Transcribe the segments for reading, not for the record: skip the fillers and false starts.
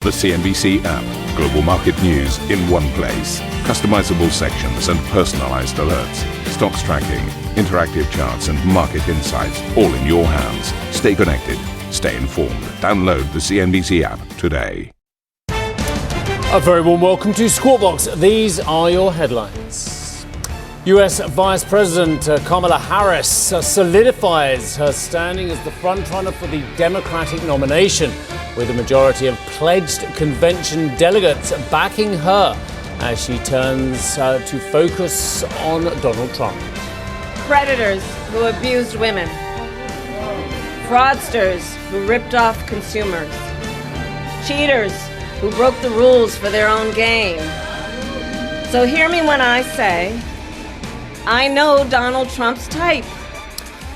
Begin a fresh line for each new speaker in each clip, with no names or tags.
The CNBC app. Global market news in one place. Customizable sections and personalized alerts. Stocks tracking, interactive charts and market insights all in your hands. Stay connected. Stay informed. Download the CNBC app today.
A very warm welcome to Squawk Box. These are your headlines. US Vice President Kamala Harris solidifies her standing as the frontrunner for the Democratic nomination, with a majority of pledged convention delegates backing her as she turns to focus on Donald Trump.
Predators who abused women. Fraudsters who ripped off consumers. Cheaters who broke the rules for their own gain. So hear me when I say, I know Donald Trump's type.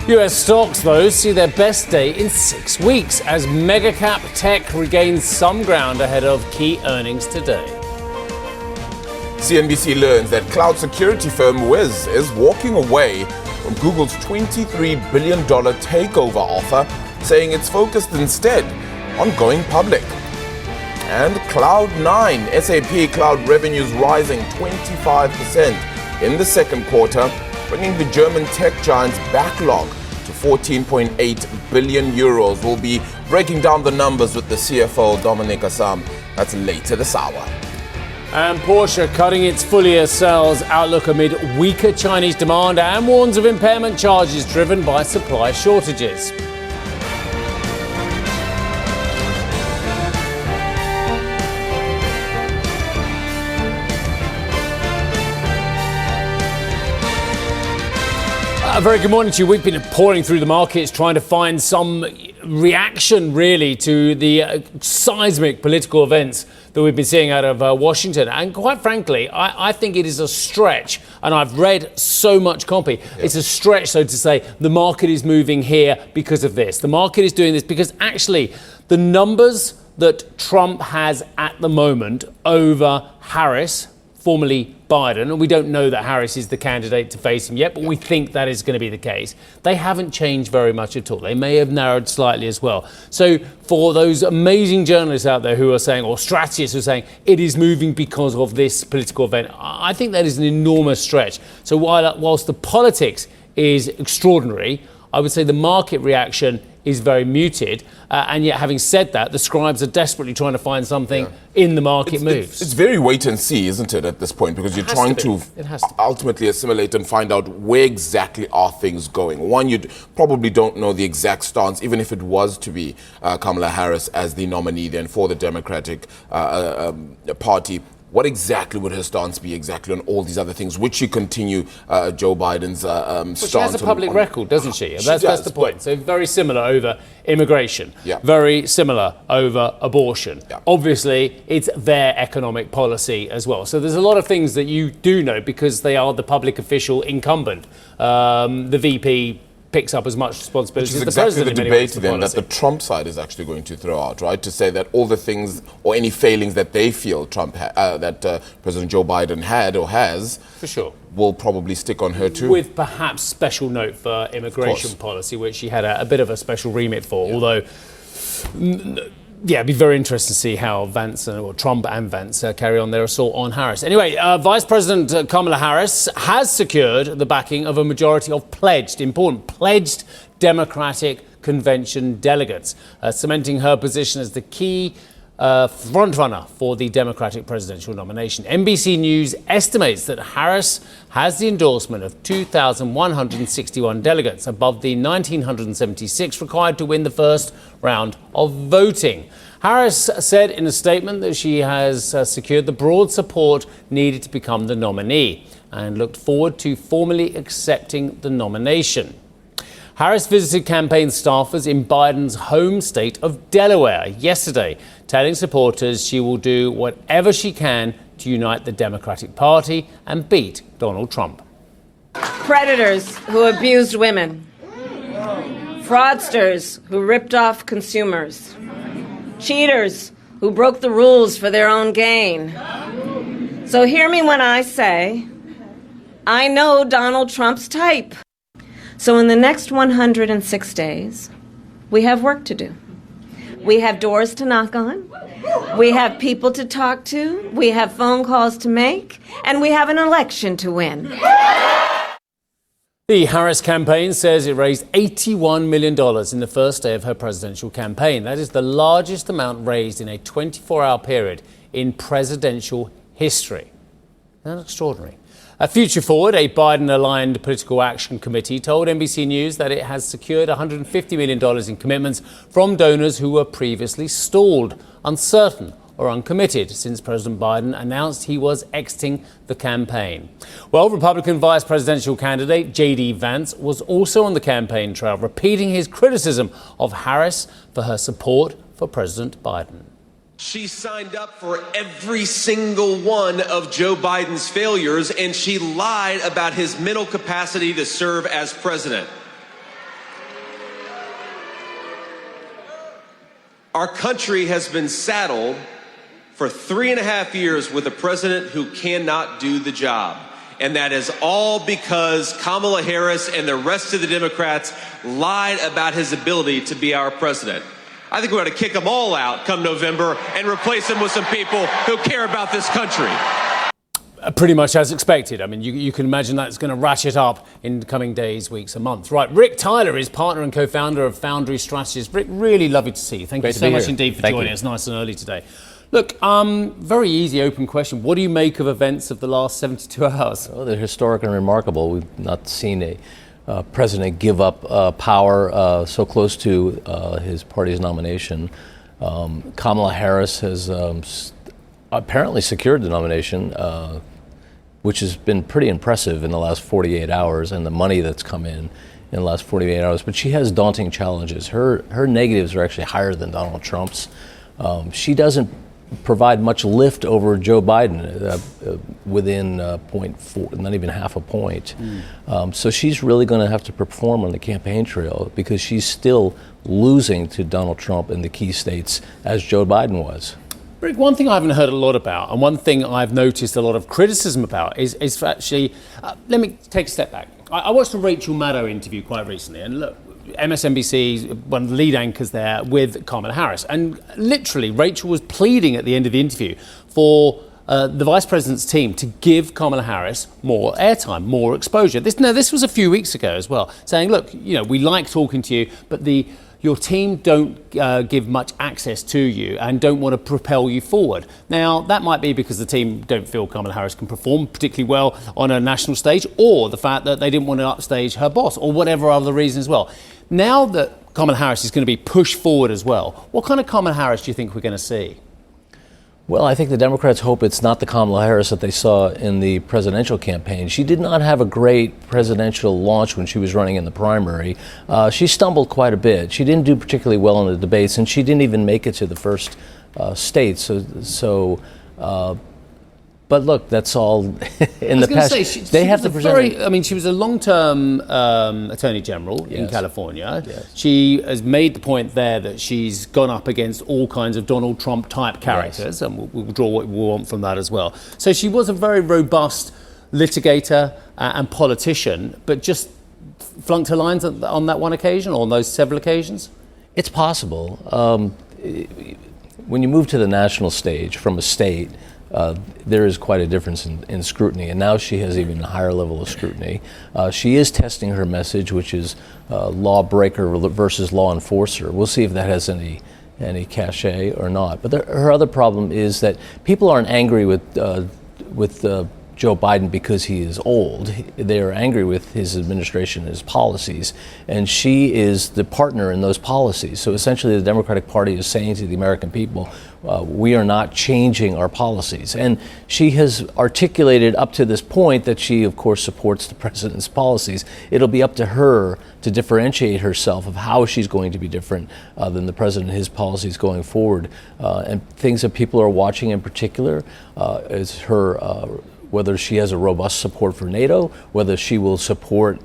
US stocks, though, see their best day in 6 weeks as mega-cap tech regains some ground ahead of key earnings today.
CNBC learns that cloud security firm Wiz is walking away from Google's $23 billion takeover offer, saying it's focused instead on going public. And Cloud9, SAP cloud revenues rising 25% in the second quarter, bringing the German tech giant's backlog to 14.8 billion euros. We'll be breaking down the numbers with the CFO, Dominic Assam. That's later this hour.
And Porsche cutting its full-year sales outlook amid weaker Chinese demand and warns of impairment charges driven by supply shortages. A very good morning to you. We've been pouring through the markets trying to find some reaction really to the seismic political events that we've been seeing out of Washington. And quite frankly, I think it is a stretch, and I've read so much copy. Yeah. It's a stretch, so to say, the market is moving here because of this. The market is doing this because actually the numbers that Trump has at the moment over Harris, formerly Biden, and we don't know that Harris is the candidate to face him yet, but we think that is going to be the case. They haven't changed very much at all. They may have narrowed slightly as well. So for those amazing journalists out there who are saying, or strategists who are saying, it is moving because of this political event, I think that is an enormous stretch. So whilst the politics is extraordinary, I would say the market reaction is very muted. And yet, having said that, the scribes are desperately trying to find something in the market moves.
It's very wait and see, isn't it, at this point? Because you're trying to ultimately assimilate and find out where exactly are things going. One, you probably don't know the exact stance, even if it was to be Kamala Harris as the nominee then for the Democratic Party. What exactly would her stance be exactly on all these other things? Would she continue Joe Biden's stance?
But she has a public record, doesn't she? That's the point. So very similar over immigration.
Yeah.
Very similar over abortion.
Yeah.
Obviously, it's their economic policy as well. So there's a lot of things that you do know because they are the public official incumbent. The VP picks up as much responsibility as the president.
Which is exactly the debate then that the Trump side is actually going to throw out, right? To say that all the things or any failings that they feel that President Joe Biden had or has,
for sure,
will probably stick on her too.
With perhaps special note for immigration policy, which she had a bit of a special remit for, although... it'd be very interesting to see how Trump and Vance carry on their assault on Harris. Anyway, Vice President Kamala Harris has secured the backing of a majority of pledged Democratic convention delegates, cementing her position as the key frontrunner for the Democratic presidential nomination. NBC News estimates that Harris has the endorsement of 2,161 delegates, above the 1,976 required to win the first round of voting. Harris said in a statement that she has secured the broad support needed to become the nominee and looked forward to formally accepting the nomination. Harris visited campaign staffers in Biden's home state of Delaware yesterday, telling supporters she will do whatever she can to unite the Democratic Party and beat Donald Trump.
Predators who abused women. Fraudsters who ripped off consumers. Cheaters who broke the rules for their own gain. So hear me when I say, I know Donald Trump's type. So in the next 106 days, we have work to do. We have doors to knock on. We have people to talk to. We have phone calls to make. And we have an election to win.
The Harris campaign says it raised $81 million in the first day of her presidential campaign. That is the largest amount raised in a 24-hour period in presidential history. Isn't that extraordinary? Future Forward, a Biden-aligned political action committee, told NBC News that it has secured $150 million in commitments from donors who were previously stalled, uncertain or uncommitted since President Biden announced he was exiting the campaign. Well, Republican vice presidential candidate J.D. Vance was also on the campaign trail, repeating his criticism of Harris for her support for President Biden.
She signed up for every single one of Joe Biden's failures, and she lied about his mental capacity to serve as president. Our country has been saddled for 3.5 years with a president who cannot do the job. And that is all because Kamala Harris and the rest of the Democrats lied about his ability to be our president. I think we ought to kick them all out come November and replace them with some people who care about this country.
Pretty much as expected. I mean, you can imagine that's going to ratchet up in the coming days, weeks and months. Right, Rick Tyler is partner and co-founder of Foundry Strategies. Rick, really lovely to see you. Thank you so much indeed for joining us nice and early today. Look, very easy, open question. What do you make of events of the last 72 hours?
Well, they're historic and remarkable. We've not seen a president give up power so close to his party's nomination. Kamala Harris has apparently secured the nomination, which has been pretty impressive in the last 48 hours, and the money that's come in the last 48 hours. But she has daunting challenges. Her negatives are actually higher than Donald Trump's. She doesn't provide much lift over Joe Biden within 0.4, not even half a point. So she's really going to have to perform on the campaign trail because she's still losing to Donald Trump in the key states as Joe Biden was.
Rick, one thing I haven't heard a lot about, and one thing I've noticed a lot of criticism about, is actually, let me take a step back. I watched a Rachel Maddow interview quite recently, and look, MSNBC, one of the lead anchors there, with Kamala Harris. And literally, Rachel was pleading at the end of the interview for the vice president's team to give Kamala Harris more airtime, more exposure. This was a few weeks ago as well, saying, look, we like talking to you, but your team don't give much access to you and don't want to propel you forward. Now, that might be because the team don't feel Kamala Harris can perform particularly well on a national stage, or the fact that they didn't want to upstage her boss, or whatever other reason as well. Now that Kamala Harris is going to be pushed forward as well, what kind of Kamala Harris do you think we're going to see?
Well, I think the Democrats hope it's not the Kamala Harris that they saw in the presidential campaign. She did not have a great presidential launch when she was running in the primary. She stumbled quite a bit. She didn't do particularly well in the debates, and she didn't even make it to the first state. But look, that's all in the past. They have to present.
She was a long-term attorney general in California. Yes. She has made the point there that she's gone up against all kinds of Donald Trump type characters, and we'll draw what we want from that as well. So she was a very robust litigator and politician, but just flunked her lines on that one occasion, or on those several occasions.
It's possible. When you move to the national stage from a state, there is quite a difference in scrutiny, and now she has even a higher level of scrutiny. She is testing her message, which is lawbreaker versus law enforcer. We'll see if that has any cachet or not. But her other problem is that people aren't angry with Joe Biden because he is old. They are angry with his administration and his policies, and she is the partner in those policies. So essentially the Democratic Party is saying to the American people, we are not changing our policies. And she has articulated up to this point that she, of course, supports the president's policies. It'll be up to her to differentiate herself of how she's going to be different than the president and his policies going forward. And things that people are watching in particular is her whether she has a robust support for NATO, whether she will support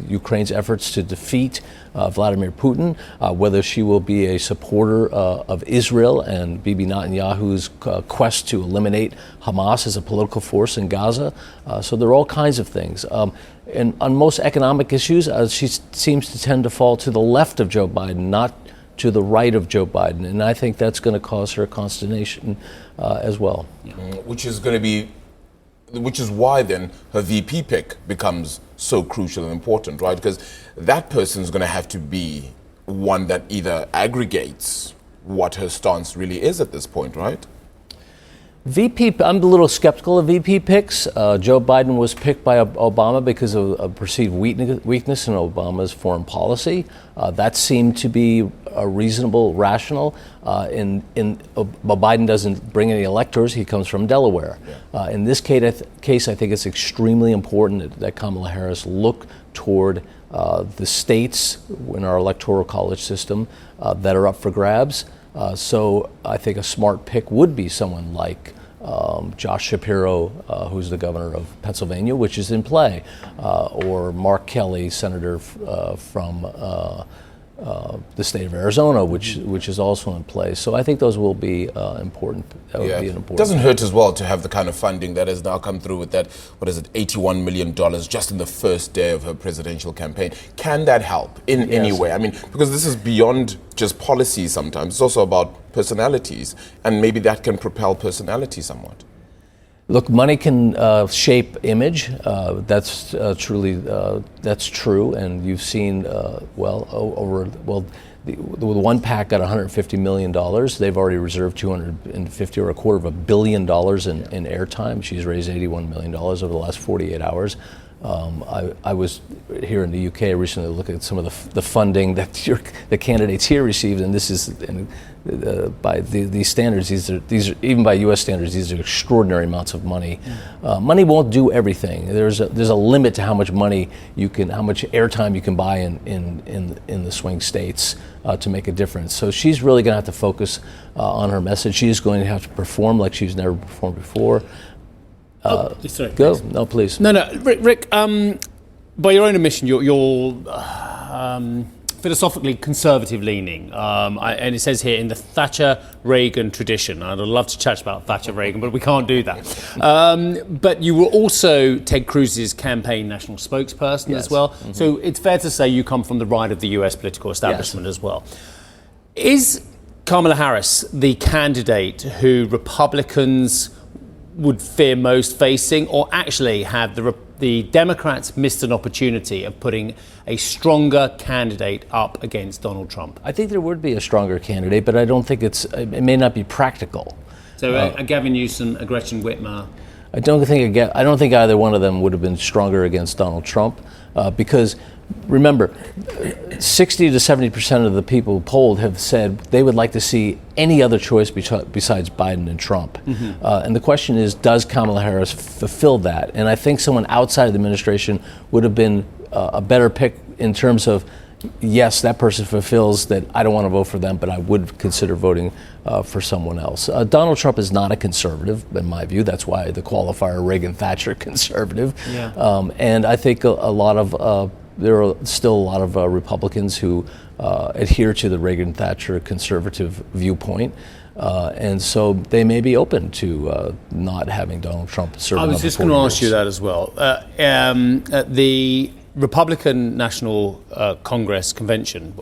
Ukraine's efforts to defeat Vladimir Putin, whether she will be a supporter of Israel and Bibi Netanyahu's quest to eliminate Hamas as a political force in Gaza. So there are all kinds of things. And on most economic issues, she seems to tend to fall to the left of Joe Biden, to the right of Joe Biden, and I think that's going to cause her consternation as well.
Which is why then her VP pick becomes so crucial and important, right? Because that person is going to have to be one that either aggregates what her stance really is at this point, right?
VP, I'm a little skeptical of VP picks. Joe Biden was picked by Obama because of a perceived weakness in Obama's foreign policy. That seemed to be reasonable, rational. Biden doesn't bring any electors. He comes from Delaware. In this case, I think it's extremely important that Kamala Harris look toward the states in our electoral college system that are up for grabs. So I think a smart pick would be someone like Josh Shapiro, who's the governor of Pennsylvania, which is in play, or Mark Kelly, senator from the state of Arizona, which is also in play. So I think those will be important. That would be an important.
It doesn't hurt as well to have the kind of funding that has now come through with that, $81 million just in the first day of her presidential campaign. Can that help in any way? I mean, because this is beyond just policy sometimes. It's also about personalities, and maybe that can propel personality somewhat.
Look, money can shape image. That's that's true, and you've seen the one PAC got $150 million. They've already reserved $250 or $250 million in airtime. She's raised $81 million over the last 48 hours. I was here in the UK recently looking at some of the funding that the candidates here received, and this is by these standards. These are even by U.S. standards. These are extraordinary amounts of money. Money won't do everything. There's a limit to how much money how much airtime you can buy in the swing states to make a difference. So she's really going to have to focus on her message. She's going to have to perform like she's never performed before.
Sorry,
go.
please.
No, please.
No, Rick. By your own admission, you're philosophically conservative leaning, and it says here in the Thatcher-Reagan tradition. I'd love to chat about Thatcher-Reagan, but we can't do that. But you were also Ted Cruz's campaign national spokesperson as well. Mm-hmm. So it's fair to say you come from the right of the US political establishment as well. Is Kamala Harris the candidate who Republicans would fear most facing, or actually have the Democrats missed an opportunity of putting a stronger candidate up against Donald Trump?
I think there would be a stronger candidate, but I don't think it may not be practical.
So a Gavin Newsom, a Gretchen Whitmer.
I don't think either one of them would have been stronger against Donald Trump, because remember, 60 to 70% of the people polled have said they would like to see any other choice besides Biden and Trump. Mm-hmm. And the question is, does Kamala Harris fulfill that? And I think someone outside of the administration would have been a better pick in terms of, yes, that person fulfills that. I don't want to vote for them, but I would consider voting for someone else. Donald Trump is not a conservative, in my view. That's why the qualifier Reagan-Thatcher conservative. Yeah. And I think there are still a lot of Republicans who adhere to the Reagan-Thatcher conservative viewpoint. And so they may be open to not having Donald Trump serve.
I was just going to ask you that as well. At the Republican National Congress convention,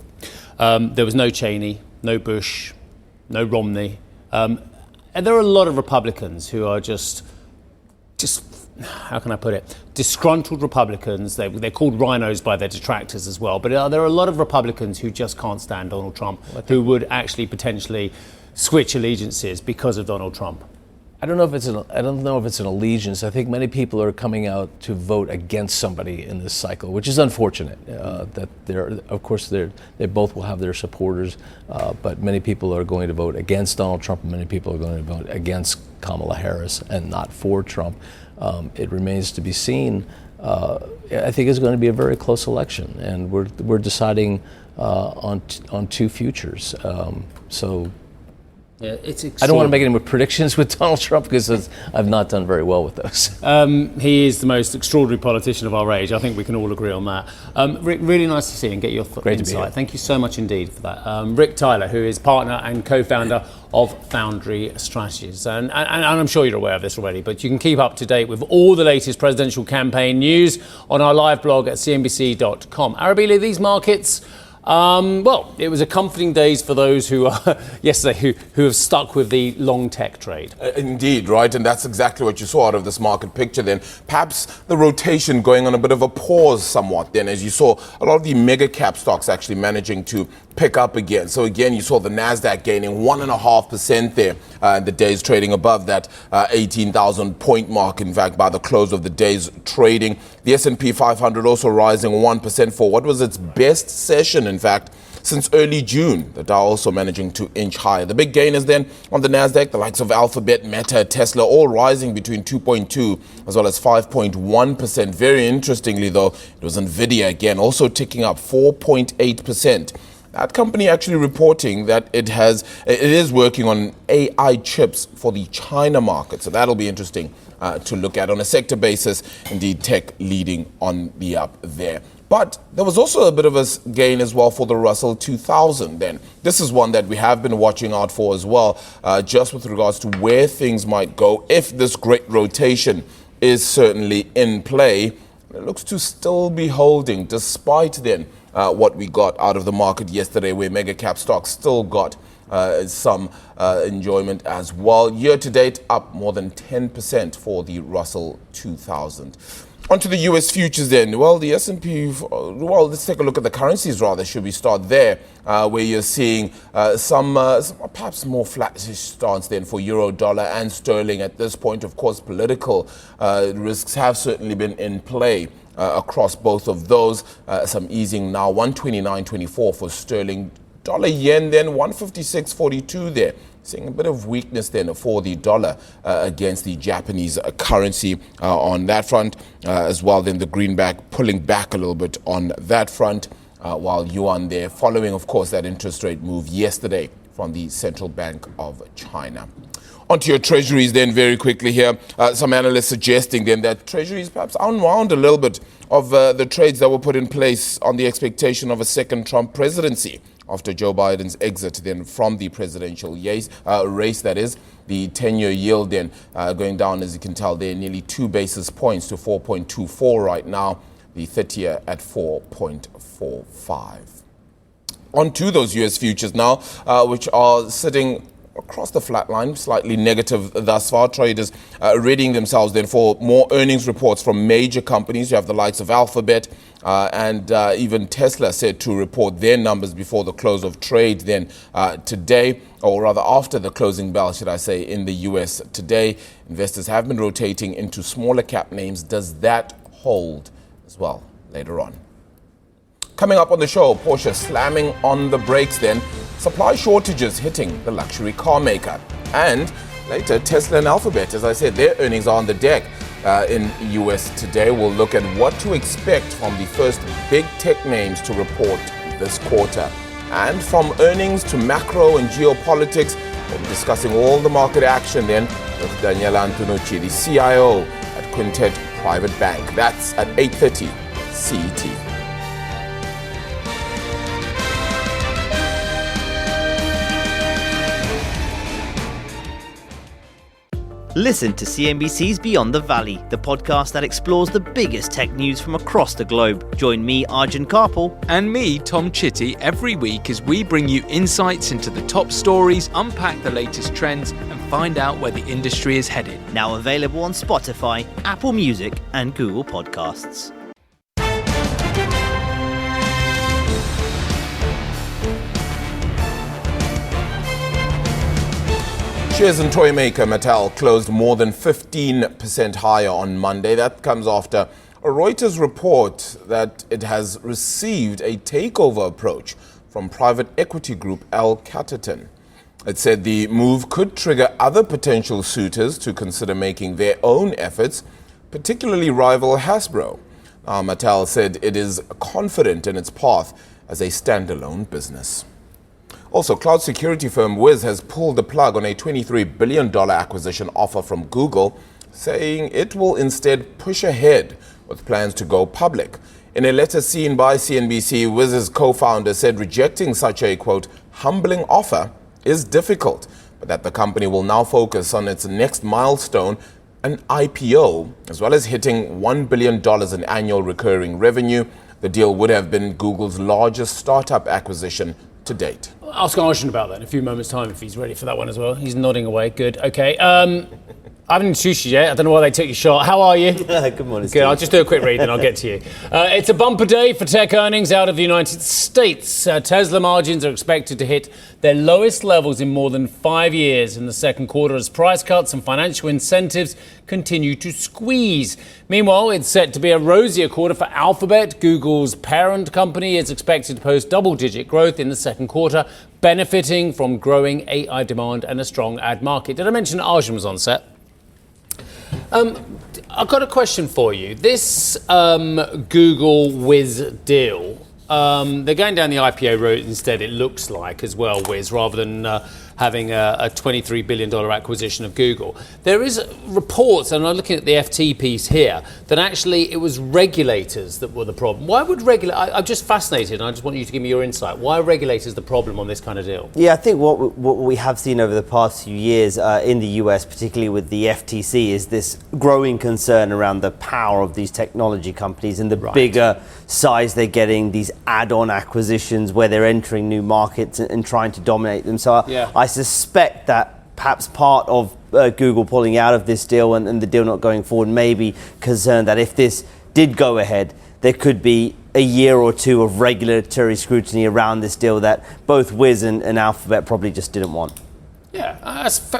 there was no Cheney, no Bush, no Romney. And there are a lot of Republicans who are just how can I put it, disgruntled Republicans. They're called rhinos by their detractors as well. But there are a lot of Republicans who just can't stand Donald Trump, who would actually potentially switch allegiances because of Donald Trump.
I don't know if it's an allegiance. I think many people are coming out to vote against somebody in this cycle, which is unfortunate. That they both will have their supporters, but many people are going to vote against Donald Trump, and many people are going to vote against Kamala Harris and not for Trump. It remains to be seen. I think it's going to be a very close election, and we're deciding on two futures.
Yeah, it's
I don't want to make any more predictions with Donald Trump because I've not done very well with those.
He is the most extraordinary politician of our age. I think we can all agree on that. Rick, really nice to see you and get your insight. Thank you so much indeed for that. Rick Tyler, who is partner and co-founder of Foundry Strategies. And I'm sure you're aware of this already, but you can keep up to date with all the latest presidential campaign news on our live blog at cnbc.com. Arabella, these markets Well, it was a comforting days for those who yesterday who have stuck with the long tech trade.
Indeed, right, and that's exactly what you saw out of this market picture then. Perhaps the rotation going on a bit of a pause somewhat then, as you saw a lot of the mega cap stocks actually managing to pick up again. So again, you saw the Nasdaq gaining 1.5% there, the days trading above that 18,000 point mark. In fact, by the close of the day's trading, the S&P 500 also rising 1% for what was its best session, in fact, since early June. The Dow also managing to inch higher. The big gainers then on the Nasdaq, the likes of Alphabet, Meta, Tesla, all rising between 2.2 as well as 5.1%. Very interestingly, though, it was Nvidia again, also ticking up 4.8%. That company actually reporting that it is working on AI chips for the China market. So that'll be interesting to look at on a sector basis. Indeed, tech leading on the up there. But there was also a bit of a gain as well for the Russell 2000 then. This is one that we have been watching out for as well, just with regards to where things might go if this great rotation is certainly in play. It looks to still be holding despite then what we got out of the market yesterday, where mega cap stocks still got some enjoyment as well. Year to date, up more than 10% for the Russell 2000. Onto the US futures then. Well, the S&P, let's take a look at the currencies rather, should we start there, where you're seeing some perhaps more flattish stance then for euro, dollar and sterling at this point. Of course, political risks have certainly been in play across both of those. Some easing now, 129.24 for sterling. Dollar yen then 156.42 there. Seeing a bit of weakness then for the dollar against the Japanese currency on that front as well. Then the greenback pulling back a little bit on that front, while yuan there following, of course, that interest rate move yesterday from the Central Bank of China. Onto your treasuries then very quickly here. Some analysts suggesting then that treasuries perhaps unwound a little bit of the trades that were put in place on the expectation of a second Trump presidency after Joe Biden's exit then from the presidential race, that is. The 10-year yield then going down, as you can tell there, nearly 2 basis points to 4.24 right now. The 30-year at 4.45. On to those US futures now, which are sitting across the flat line, slightly negative thus far. Traders readying themselves then for more earnings reports from major companies. You have the likes of Alphabet and even Tesla said to report their numbers before the close of trade then today, or rather after the closing bell, should I say, in the US today. Investors have been rotating into smaller cap names. Does that hold as well later on? Coming up on the show, Porsche slamming on the brakes then. Supply shortages hitting the luxury car maker. And later, Tesla and Alphabet, as I said, their earnings are on the deck in US today. We'll look at what to expect from the first big tech names to report this quarter. And from earnings to macro and geopolitics, we'll be discussing all the market action then with Daniela Antonucci, the CIO at Quintet Private Bank. That's at 8:30 CET.
Listen to CNBC's Beyond the Valley, the podcast that explores the biggest tech news from across the globe. Join me, Arjun Karpal.
And me, Tom Chitty, every week as we bring you insights into the top stories, unpack the latest trends, and find out where the industry is headed.
Now available on Spotify, Apple Music, and Google Podcasts.
Shares in toy maker Mattel closed more than 15% higher on Monday. That comes after a Reuters report that it has received a takeover approach from private equity group L. Catterton. It said the move could trigger other potential suitors to consider making their own efforts, particularly rival Hasbro. Mattel said it is confident in its path as a standalone business. Also, cloud security firm Wiz has pulled the plug on a $23 billion acquisition offer from Google, saying it will instead push ahead with plans to go public. In a letter seen by CNBC, Wiz's co-founder said rejecting such a, quote, humbling offer is difficult, but that the company will now focus on its next milestone, an IPO, as well as hitting $1 billion in annual recurring revenue. The deal would have been Google's largest startup acquisition to date.
I'll ask Arjun about that in a few moments' time if he's ready for that one as well. He's nodding away. Good. Okay. I haven't introduced you yet. I don't know why they took your shot. How are you?
Good morning,
Good.
Steve.
I'll just do a quick read and I'll get to you. It's a bumper day for tech earnings out of the United States. Tesla margins are expected to hit their lowest levels in more than 5 years in the second quarter as price cuts and financial incentives continue to squeeze. Meanwhile, it's set to be a rosier quarter for Alphabet. Google's parent company is expected to post double-digit growth in the second quarter, benefiting from growing AI demand and a strong ad market. Did I mention Arjun was on set? I've got a question for you. This Google Wiz deal, they're going down the IPO route instead, it looks like, as well, Wiz, rather than having a $23 billion acquisition of Google. There is reports, and I'm looking at the FT piece here, that actually it was regulators that were the problem. Why would I'm just fascinated, and I just want you to give me your insight. Why are regulators the problem on this kind of deal?
Yeah, I think what we have seen over the past few years in the US, particularly with the FTC, is this growing concern around the power of these technology companies and the bigger size they're getting, these add-on acquisitions where they're entering new markets and trying to dominate them. So I suspect that perhaps part of Google pulling out of this deal and the deal not going forward may be concerned that if this did go ahead, there could be a year or two of regulatory scrutiny around this deal that both Wiz and Alphabet probably just didn't want.
Yeah, it's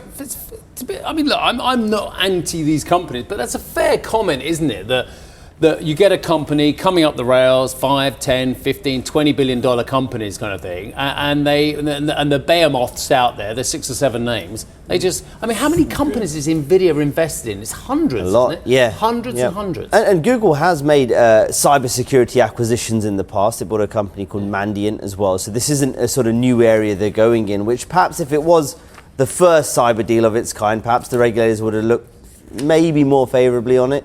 a bit, I mean, look, I'm not anti these companies, but that's a fair comment, isn't it? That you get a company coming up the rails, 5, 10, 15, $20 billion companies kind of thing, and the behemoths out there, there's 6 or 7 names, they just, I mean, how many companies is NVIDIA invested in? It's hundreds,
a lot,
isn't it?
yeah.
Hundreds and hundreds.
And Google has made cybersecurity acquisitions in the past. They bought a company called Mandiant as well. So this isn't a sort of new area they're going in, which perhaps if it was the first cyber deal of its kind, perhaps the regulators would have looked maybe more favourably on it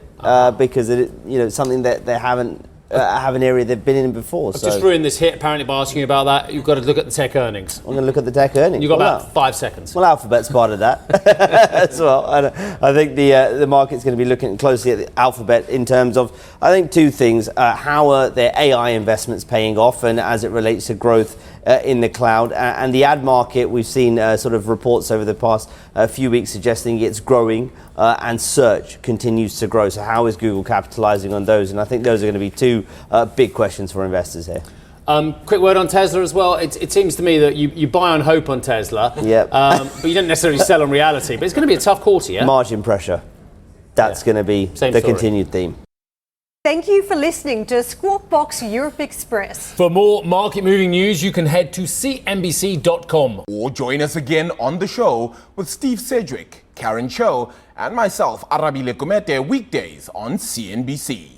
because it's something that they haven't have an area they've been in before.
I've just ruined this hit apparently by asking you about that. You've got to look at the tech earnings.
I'm going to look at the tech earnings.
You've got about 5 seconds.
Well, Alphabet's part of that as well. I think the market's going to be looking closely at the Alphabet in terms of, I think, 2 things. How are their AI investments paying off, and as it relates to growth in the cloud, and the ad market, we've seen sort of reports over the past few weeks suggesting it's growing and search continues to grow. So how is Google capitalizing on those? And I think those are going to be 2 big questions for investors here.
Quick word on Tesla as well. It seems to me that you buy on hope on Tesla, but you don't necessarily sell on reality. But it's going to be a tough quarter, yeah?
Margin pressure. That's going to be the continued theme.
Thank you for listening to Squawk Box Europe Express.
For more market-moving news, you can head to CNBC.com.
Or join us again on the show with Steve Sedgwick, Karen Cho, and myself, Arabile Kumete, weekdays on CNBC.